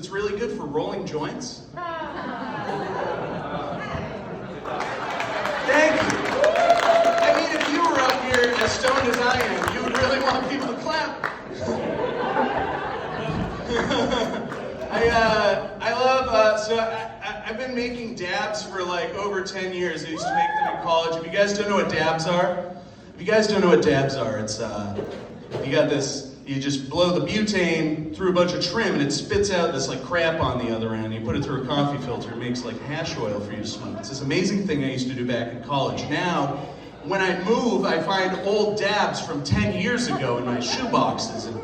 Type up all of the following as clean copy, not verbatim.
it's really good for rolling joints. Thank you. I mean, if you were up here as stoned as I am, you would really want people to clap. I've been making dabs for like over 10 years. I used to make them in college. If you guys don't know what dabs are, it's you got this, you just blow the butane through a bunch of trim and it spits out this like crap on the other end. You put it through a coffee filter, it makes like hash oil for you to smoke. It's this amazing thing I used to do back in college. Now, when I move, I find old dabs from 10 years ago in my shoe boxes, and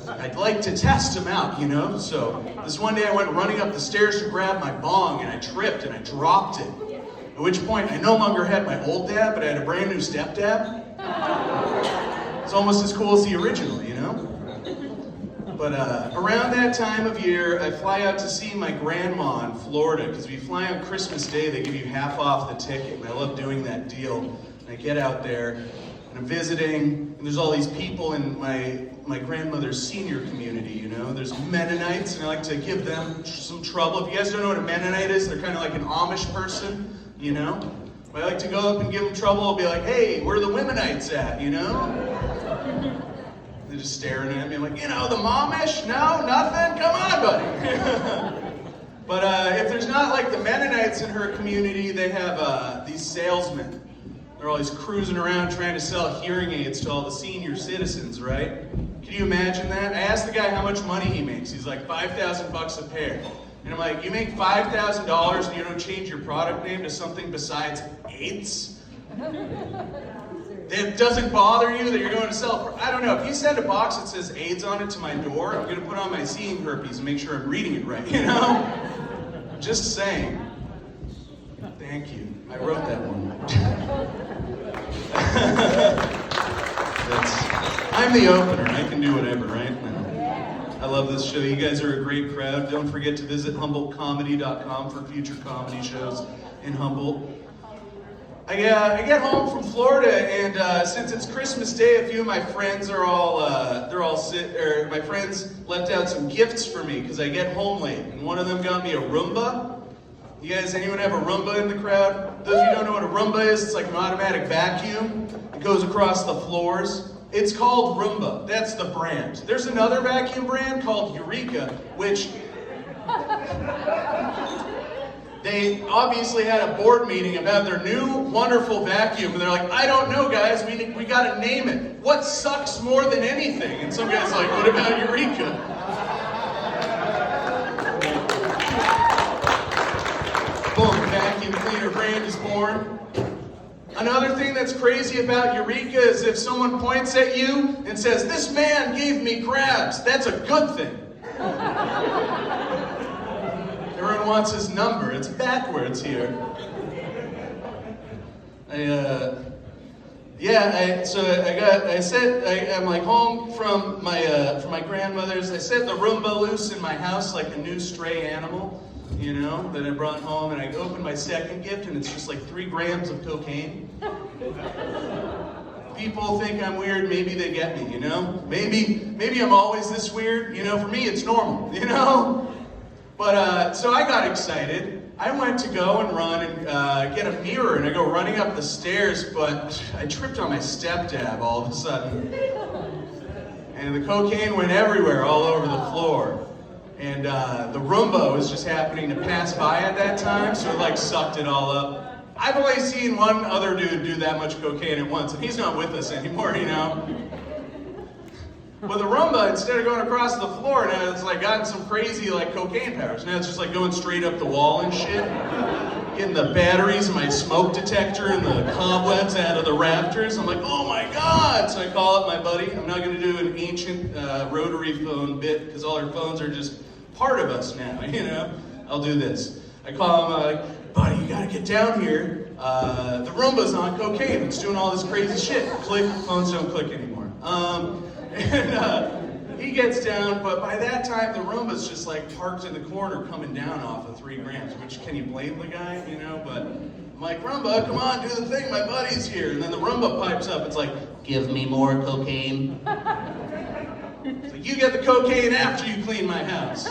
I'd like to test them out, you know? So this one day I went running up the stairs to grab my bong and I tripped and I dropped it. At which point I no longer had my old dab, but I had a brand new step dab. It's almost as cool as the original, you know? But around that time of year, I fly out to see my grandma in Florida, because if you fly on Christmas Day, they give you half off the ticket, and I love doing that deal. And I get out there, and I'm visiting, and there's all these people in my grandmother's senior community, you know? There's Mennonites, and I like to give them some trouble. If you guys don't know what a Mennonite is, they're kind of like an Amish person, you know? But I like to go up and give them trouble. I'll be like, hey, where are the Womanites at, you know? They're just staring at me. I'm like, you know, the Momish? No, nothing? Come on, buddy. But if there's not like the Mennonites in her community, they have these salesmen. They're always cruising around trying to sell hearing aids to all the senior citizens, right? Can you imagine that? I asked the guy how much money he makes. He's like, $5,000 a pair. And I'm like, you make $5,000 and you don't change your product name to something besides AIDS? It doesn't bother you that you're going to sell, I don't know, if you send a box that says AIDS on it to my door, I'm going to put on my seeing herpes and make sure I'm reading it right, you know? Just saying. Thank you. I wrote that one. I'm the opener. I can do whatever, right? I love this show. You guys are a great crowd. Don't forget to visit HumboldtComedy.com for future comedy shows in Humboldt. I get home from Florida, and since it's Christmas Day, a few of my friends are my friends left out some gifts for me because I get home late, and one of them got me a Roomba. You guys, anyone have a Roomba in the crowd? Those of you who don't know what a Roomba is, it's like an automatic vacuum. It goes across the floors. It's called Roomba. That's the brand. There's another vacuum brand called Eureka, which they obviously had a board meeting about their new wonderful vacuum, and they're like, I don't know, guys, we gotta name it. What sucks more than anything? And some guy's like, what about Eureka? Boom, vacuum cleaner brand is born. Another thing that's crazy about Eureka is if someone points at you and says, this man gave me crabs, that's a good thing. Everyone wants his number. It's backwards here. I'm like home from my grandmother's. I set the Roomba loose in my house like a new stray animal, you know, that I brought home, and I opened my second gift, and it's just like 3 grams of cocaine. People think I'm weird, maybe they get me, you know? Maybe I'm always this weird, you know? For me, it's normal, you know? But, so I got excited. I went to go and run and get a mirror, and I go running up the stairs, but I tripped on my step dab all of a sudden. And the cocaine went everywhere, all over the floor. And the Roomba was just happening to pass by at that time, so it like sucked it all up. I've only seen one other dude do that much cocaine at once, and he's not with us anymore, you know? But the Roomba, instead of going across the floor, now it's like gotten some crazy like cocaine powers. Now it's just like going straight up the wall and shit. Getting the batteries in my smoke detector and the cobwebs out of the rafters. I'm like, oh my God! So I call up my buddy. I'm not gonna do an ancient rotary phone bit because all our phones are just part of us now, you know? I'll do this. I call him, I'm like, buddy, you gotta get down here. The Roomba's on cocaine. It's doing all this crazy shit. Click, phones don't click anymore. And he gets down, but by that time the Roomba's just like parked in the corner coming down off of 3 grams, which can you blame the guy, you know? But I'm like, Roomba, come on, do the thing, my buddy's here. And then the Roomba pipes up, it's like, give me more cocaine. It's like, you get the cocaine after you clean my house.